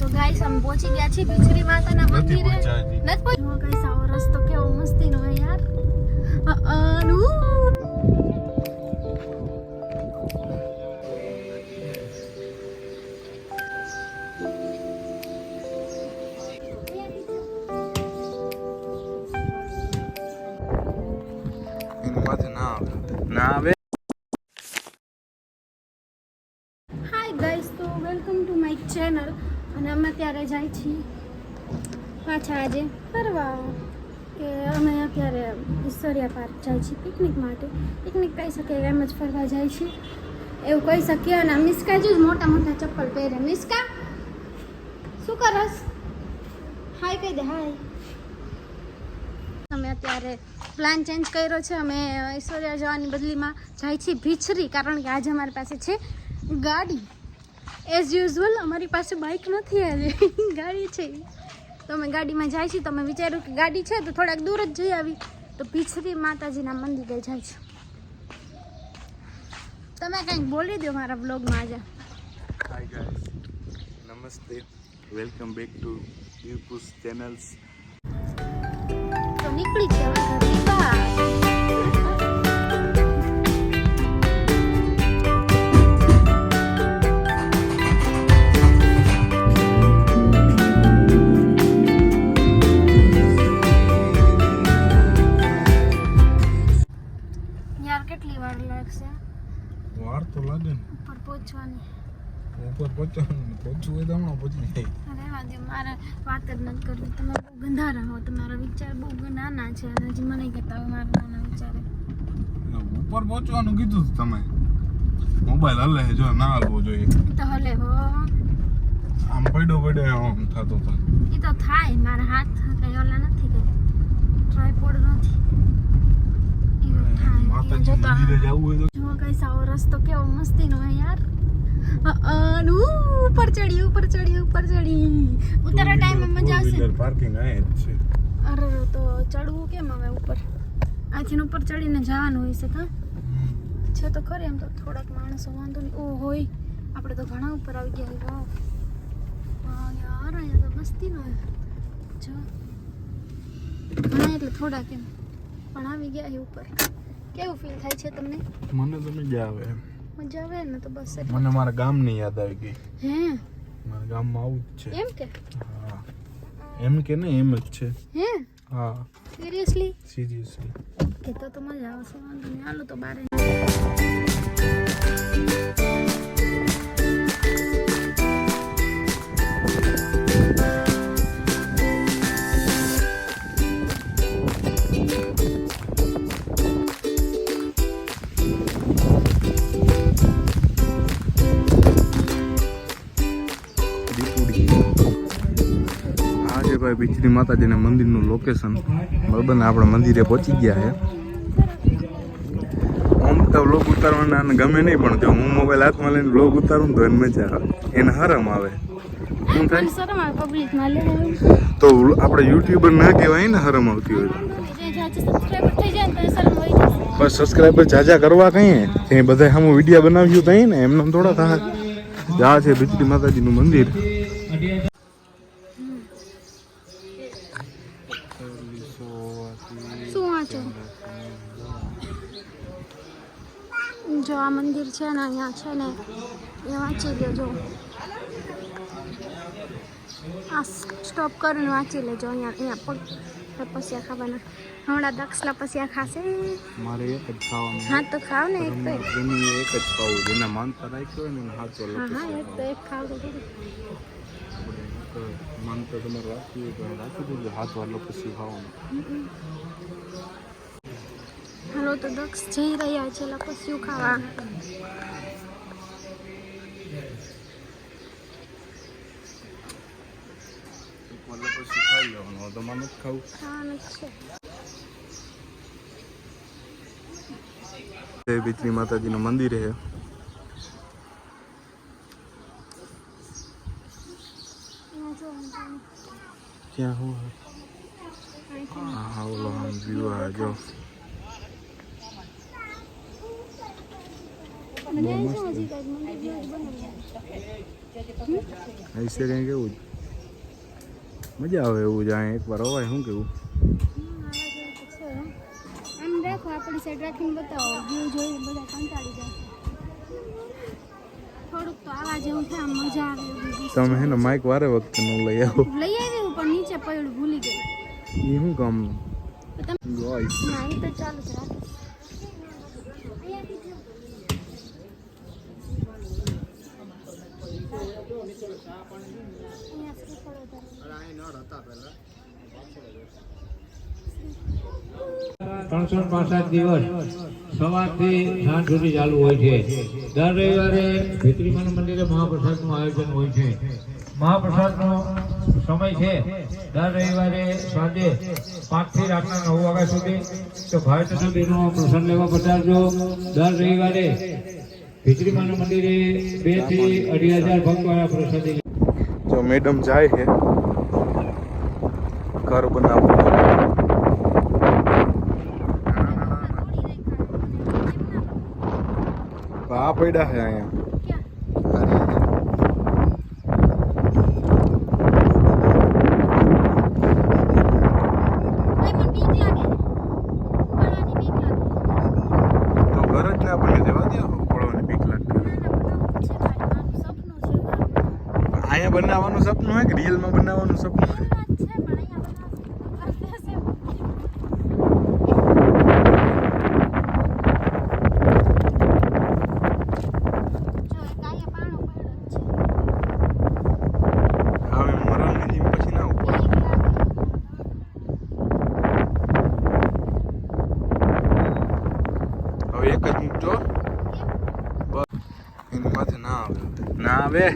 તો ગાઈસ हम પહોંચી ગયા છીએ ભીચરી માતાના મંદિરે. નથી પહોંચ્યો ગાઈસ, આવો રસ્તો કેવો મસ્તીનો હે યાર. ના આવે. હાય ગાઈસ, તો વેલકમ ટુ માય ચેનલ. અને અમે અત્યારે જાય છીએ પાછા આજે ફરવા, કે અમે અત્યારે ઈશ્વરિયા પાર્ક જાય છીએ પિકનિક માટે. પિકનિક કહી શકીએ, એમ જ ફરવા જાય છીએ એવું કહી શકીએ. અને મિસ્કા જો મોટા મોટા ચપ્પલ પહેરે. મિસ્કા શું કરસ? હાય કહી દે હાય. અમે અત્યારે પ્લાન ચેન્જ કર્યો છે. અમે ઈશ્વરિયા જવાની બદલીમાં જાય છીએ ભીચરી, કારણ કે આજે અમારી પાસે છે ગાડી. એઝ યુઝ્યુઅલ અમારી પાસે બાઇક નથી, આજે ગાડી છે. તો અમે ગાડીમાં જાય છીએ. તો અમે વિચાર્યું કે ગાડી છે તો થોડાક દૂર જ જઈ આવી. તો ભીચરી માતાજીના મંદિરે જાય છે. તમે કંઈક બોલી દો મારા બ્લોગમાં આજે. હાય ગાઈસ, નમસ્તે, વેલકમ બેક ટુ યુપુસ ચેનલ્સ. તો નીકળી છે હવે ઘરની બહાર. કેટલી વાર લાગશે? વાર તો લાગે ને ઉપર પહોંચવાની. ઉપર પહોંચવું હોય તો હમણાં પહોંચી જાય. અરે વાંધો, મારે વાત જ નથી કરવી. તમે બહુ ગંધારા હો, તમારા વિચાર બહુ નાના છે. અને હજી મને કહેતા હોય મારા નાના વિચારે. ઉપર પહોંચવાનું કીધું તમે. મોબાઈલ હલે જો, ના હલવો જોઈએ. તો હલે હો, આમ પડ્યો આમ થતો તો એ તો થાય. મારા હાથ કઈ ઓલા નથી, કઈ ટ્રાયપોડ નથી. આવો રસ્તો કેવો મસ્તીનો હે યાર. ઉપર ચડી ઉતરવા ટાઈમે મજા આવશે. પાર્કિંગ આય જ છે. અરે તો ચડવું કેમ હવે ઉપર? આથી ઉપર ચડીને જવાનું હોય છે. કા છે તો ખરી, એમ તો થોડાક માણસો વાંધો નહીં. ઓ હોય, આપણે તો ઘણા ઉપર આવી ગયા. વાહ યાર, અહીંયા તો મસ્તીનો હે. જો ઘણા એટલે થોડાક એમ, પણ આવી ગયા છે ઉપર. કેવું ફીલ થાય છે તમને? મને તો મજા આવે. મજા આવે ને તો બસ. મને મારા ગામની યાદ આવી ગઈ. હે, મારા ગામમાં આવું જ છે. એમ કે? હા, એમ કે ને એમ જ છે. હે, હા, સિરિયસલી? સિરિયસલી. ઓકે, તો મજા આવશે. વાંધો નહીં, હાલો તો બારે. ભાઈ ભીચરી માતાજીના મંદિરનું લોકેશન બરાબર. આપણે મંદિરે પહોંચી ગયા છે. આમ તો વ્લોગ ઉતારવાના અને ગમે નહીં, પણ જો હું મોબાઈલ હાથમાં લઈને વ્લોગ ઉતારું તો એને મજા આવે, એને હરમ આવે. શું થાય? તો આપણે યુટ્યુબર ના કહેવાય ને, હરમ આવતી હોય તો. બસ સબસ્ક્રાઈબર જાજા કરવા કહીએ તે બધા સામું વિડીયો બનાવ્યું તો ને, એમને થોડા થાય. આ છે ભીચરી માતાજીનું મંદિર. જો આ મંદિર છે ને, અહીંયા છે ને, એ વાંચી લેજો. આ સ્ટોપ કરીને વાંચી લેજો. અહીંયા પગ લપસ્યા ખાવાના. હમણાં દક્ષ લપસ્યા ખાશે. મારે એક જ ખાવાનું. હા તો ખાવ ને, એક તો એક જ ખાવું. જેના માનતા રાખ્યો હોય ને હાથ વાળો. હા એક તો એક ખાવ તો માનતા તમારે રાખવી હોય તો રાખી દેજો. હાથ વાળો પછી ખાવાનું. હાલો તો દક્ષ જઈ રહ્યા છે લપસ્યું ખાવા. પછી ખાઈ લેવાનું. તમારે નથી ખાવું? ખાવાનું છે. ભીચરી માતાજીનું મંદિર છે. ક્યાં હું હા ઓલો વ્યૂ આ જો. ऐसे कहीं के મજા આવે એવું જ અહીંયા એકવાર અવાય શું કેવું આમ રાખો આપણી સાઈડ રાખીને બતાવો વ્યૂ જોઈ બધા કંટાળી જાય થોડુંક તો આવા જેવું થાય આમ મજા આવે એવું તમે હે ને માઇક વારે વખતે નું લઈ આવો લઈ આવી પણ નીચે પડ્યું ભૂલી ગઈ એ શું કામ ના એ તો ચાલુ જ રાખે ત્રણસો 365 દિવસ સવારથી સાંજ સુધી ચાલુ હોય છે. દર રવિવારે ભીતરીમાના મંદિરે મહાપ્રસાદનું આયોજન હોય છે. મહાપ્રસાદનો સમય છે દર રવિવારે સાંજે 5 થી રાતના 9 વાગ્યા સુધી. તો ભાઈ તથા બહેનો પ્રસાદ લેવા પધારજો. દર રવિવારે ભીતરીમાના મંદિરે 2 થી 2,500 ભક્તો આ પ્રસાદી. જો મેડમ જાય છે ઘર બનાવવું આ પડ્યા છે અહીંયા તો ઘર જ ને આપણને જવા દે પડવાની બીક લાગતી અહીંયા બનાવવાનું સપનું હોય કે રિયલમાં બનાવવાનું સપનું હોય હવે મરણની જીમ પછી ના ઉપર હવે એક જ મૂકજો બસ એની માથે ના આવે ના આવે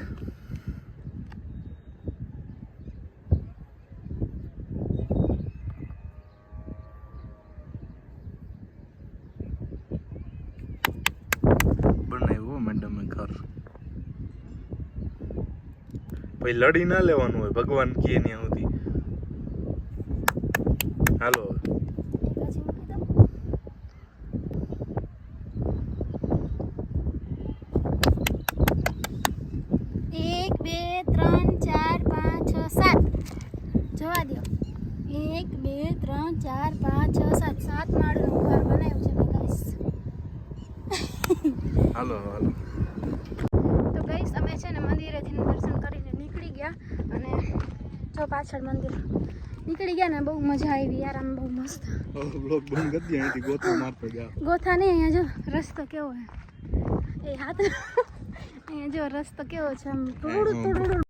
બનાવ્યું મેડમે ઘર પછી લડી ના લેવાનું હોય ભગવાન કે ત્યાં સુધી હાલો એક બે ત્રણ ચાર પાંચ છ સાત જવા દો 1 2 3 4 5 6 7 7 માળનું ઘર બનાવ્યું છે મેં ગાઈસ હાલો હાલો તો ગાઈસ અમે છે ને મંદિરેથી દર્શન કરીને નીકળી ગયા અને જો પાછળ મંદિર નીકળી ગયા ને બહુ મજા આવી યાર આમ બહુ મસ્ત બ્લોગ બંધ કરી દે અહીંથી ગોથા મારતો જા ગોથા નહીં અહીંયા જો રસ્તો કેવો છે એ હાથ અહીંયા જો રસ્તો કેવો છે આમ થોડું થોડું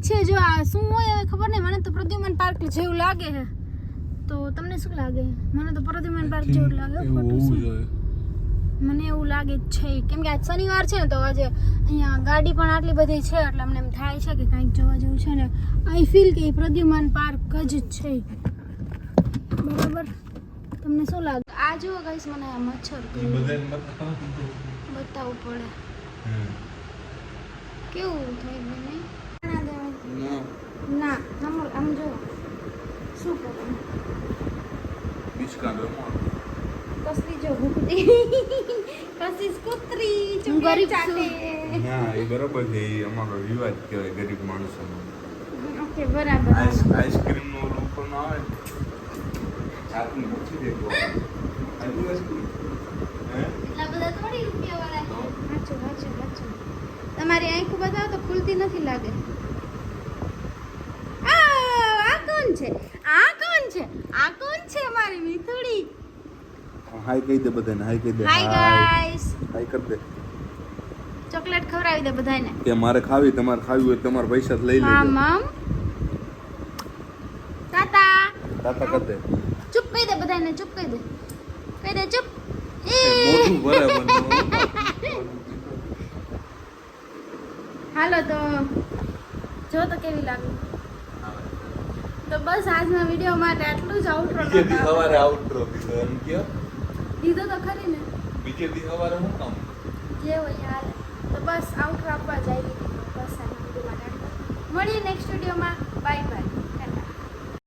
છે જો આ શું હોય હવે ખબર નહીં મને તો પ્રદ્યુમન પાર્ક જેવું લાગે છે તો તમને શું લાગે મને તો પ્રદ્યુમન પાર્ક જેવું લાગે મને એવું લાગે જ છે કેમ કે આજ શનિવાર છે ને તો આજે અહીંયા ગાડી પણ આટલી બધી છે એટલે અમને એમ થાય છે કે કંઈક જોવા જેવું છે ને આઈ ફીલ કે પ્રદ્યુમન પાર્ક જ છે બરાબર તમને શું લાગે આ જુઓ ગાઈસ મને આ મચ્છર બતાવવું પડે કેવું થઈ ગયું નહીં ના આમ જો શું કરું કસરી જો ભૂખતી કસીસ કુતરી ગરીબ ચાટે ના એ બરોબર છે એ અમારો વિવાદ કહેવાય ગરીબ માણસોનો ઓકે બરાબર આઈસ્ક્રીમ નો લોકો ના આવે જાતનું પૂછી દેખો આઈસ્ક્રીમ એટલા બધા થોડી રૂપિયા વાળા વાંચો તમારી આંખો બતાવો તો ખુલતી નથી લાગે આ કોણ છે મારી મીઠુડી હાય કહી દે બધાને હાય કહી દે હાય ગાઈસ હાય કર દે ચોકલેટ ખવડાવી દે બધાને કે મારે ખાવી તમારે ખાવી હોય તમારા પૈસા લઈ લેજો હા મમ તાતા કર દે ચૂપ કહી દે બધાને ચૂપ કહી દે ચૂપ મોટું બરાબર હાલો તો જો તો કેવી લાગી તો બસ આજના વિડીયો માટે આટલું જ આઉટરો સવારે આઉટરો દીધો એમ કયો દીધો તો ખરી ને બીજે દી સવારે શું કામ જે હોય હાલ તો બસ આઉટ આપવા જઈ બસ મળીએ નેક્સ્ટ વિડીયોમાં બાય બાય